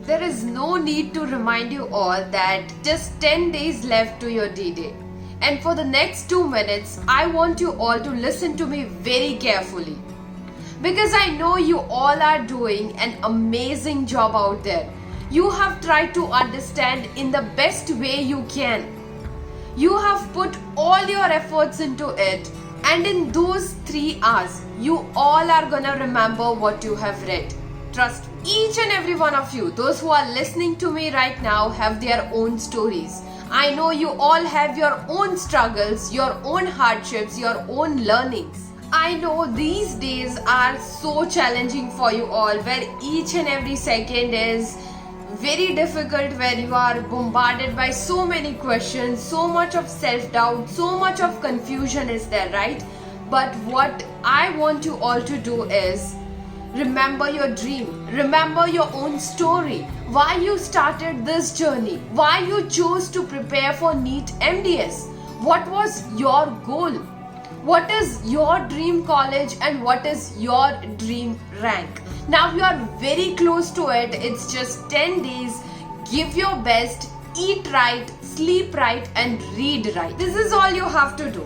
There is no need to remind you all that just 10 days left to your D-Day. And for the next 2 minutes, I want you all to listen to me very carefully. Because I know you all are doing an amazing job out there. You have tried to understand in the best way you can. You have put all your efforts into it, and in those 3 hours, you all are gonna remember what you have read. Trust me. Each and every one of you, those who are listening to me right now, have their own stories. I know you all have your own struggles, your own hardships, your own learnings. I know these days are so challenging for you all, where each and every second is very difficult, where you are bombarded by so many questions, so much of self-doubt, so much of confusion is there, right? But what I want you all to do is remember your dream, remember your own story, why you started this journey, why you chose to prepare for NEET MDS, what was your goal, what is your dream college, and what is your dream rank. Now you are very close to it. It's just 10 days. Give your best, eat right, sleep right, and read right. This is all you have to do.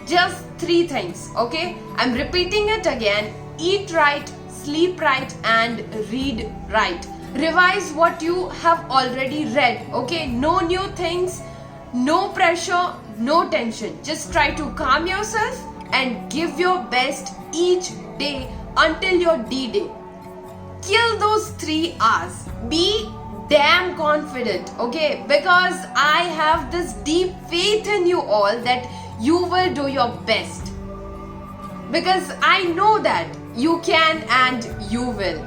Just 3 things, okay? I'm repeating it again. Eat right, sleep right, and read right. Revise what you have already read, okay? No new things, no pressure, no tension. Just try to calm yourself and give your best each day until your D-Day. Kill those 3 hours. Be damn confident, okay? Because I have this deep faith in you all that you will do your best. Because I know that you can and you will.